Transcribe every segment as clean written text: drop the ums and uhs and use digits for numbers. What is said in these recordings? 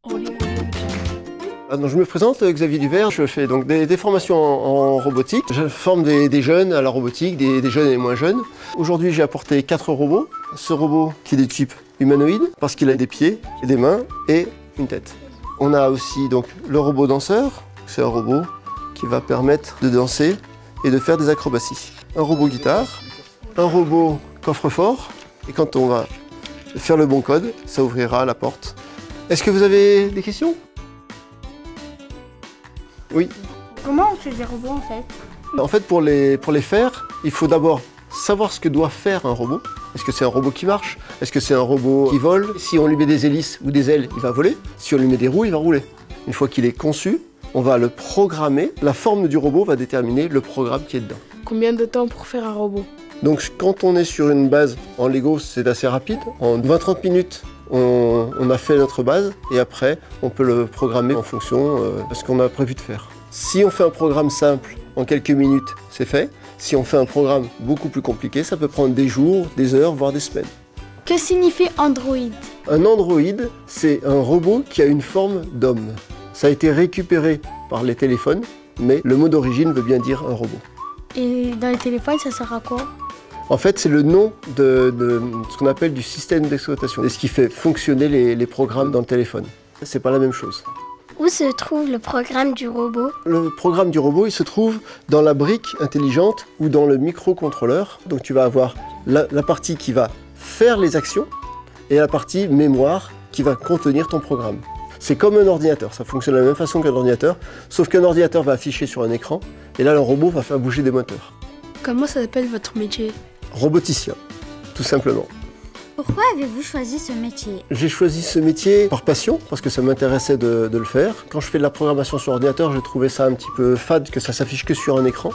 Donc je me présente, Xavier Duvert, je fais donc des formations en robotique. Je forme des jeunes à la robotique, des jeunes et moins jeunes. Aujourd'hui j'ai apporté 4 robots. Ce robot qui est de type humanoïde parce qu'il a des pieds, des mains et une tête. On a aussi donc le robot danseur, c'est un robot qui va permettre de danser et de faire des acrobaties. Un robot guitare, un robot coffre-fort et quand on va faire le bon code, ça ouvrira la porte. Est-ce que vous avez des questions ? Oui. Comment on fait des robots en fait? En fait, pour les faire, il faut d'abord savoir ce que doit faire un robot. Est-ce que c'est un robot qui marche? Est-ce que c'est un robot qui vole? Si on lui met des hélices ou des ailes, il va voler. Si on lui met des roues, il va rouler. Une fois qu'il est conçu, on va le programmer. La forme du robot va déterminer le programme qui est dedans. Combien de temps pour faire un robot? Donc quand on est sur une base en Lego, c'est assez rapide. En 20-30 minutes, on a fait notre base et après, on peut le programmer en fonction de ce qu'on a prévu de faire. Si on fait un programme simple, en quelques minutes, c'est fait. Si on fait un programme beaucoup plus compliqué, ça peut prendre des jours, des heures, voire des semaines. Que signifie Android? Un androïde, c'est un robot qui a une forme d'homme. Ça a été récupéré par les téléphones, mais le mot d'origine veut bien dire un robot. Et dans les téléphones, ça sert à quoi? En fait, c'est le nom de ce qu'on appelle du système d'exploitation. C'est ce qui fait fonctionner les programmes dans le téléphone. C'est pas la même chose. Où se trouve le programme du robot? Le programme du robot, il se trouve dans la brique intelligente ou dans le microcontrôleur. Donc tu vas avoir la partie qui va faire les actions et la partie mémoire qui va contenir ton programme. C'est comme un ordinateur, ça fonctionne de la même façon qu'un ordinateur, sauf qu'un ordinateur va afficher sur un écran et là le robot va faire bouger des moteurs. Comment ça s'appelle votre métier? Roboticien, tout simplement. Pourquoi avez-vous choisi ce métier? J'ai choisi ce métier par passion, parce que ça m'intéressait de le faire. Quand je fais de la programmation sur ordinateur, j'ai trouvé ça un petit peu fade, que ça s'affiche que sur un écran.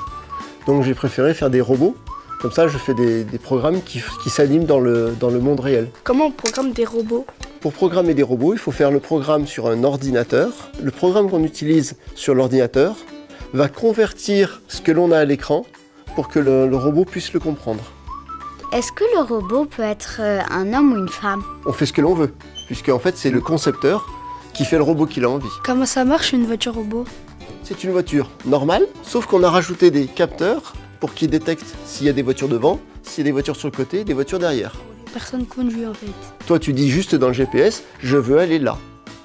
Donc j'ai préféré faire des robots. Comme ça, je fais des programmes qui s'animent dans le monde réel. Comment on programme des robots? Pour programmer des robots, il faut faire le programme sur un ordinateur. Le programme qu'on utilise sur l'ordinateur va convertir ce que l'on a à l'écran pour que le robot puisse le comprendre. Est-ce que le robot peut être un homme ou une femme? On fait ce que l'on veut, puisque en fait c'est le concepteur qui fait le robot qu'il a envie. Comment ça marche une voiture robot? C'est une voiture normale, sauf qu'on a rajouté des capteurs pour qu'ils détectent s'il y a des voitures devant, s'il y a des voitures sur le côté, des voitures derrière. Personne conduit en fait. Toi tu dis juste dans le GPS, je veux aller là.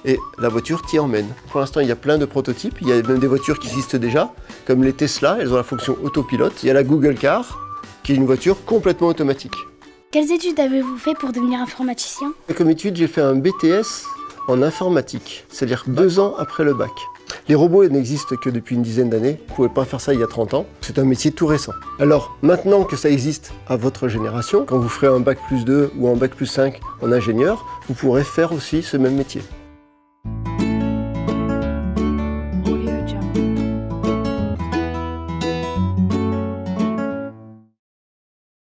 Et la voiture t'y emmène. Pour l'instant, il y a plein de prototypes, il y a même des voitures qui existent déjà, comme les Tesla, elles ont la fonction autopilote. Il y a la Google Car, qui est une voiture complètement automatique. Quelles études avez-vous fait pour devenir informaticien? Comme étude, j'ai fait un BTS en informatique, c'est-à-dire 2 ans après le bac. Les robots n'existent que depuis une dizaine d'années, vous ne pouvez pas faire ça il y a 30 ans, c'est un métier tout récent. Alors, maintenant que ça existe à votre génération, quand vous ferez un bac+2 ou un bac+5 en ingénieur, vous pourrez faire aussi ce même métier.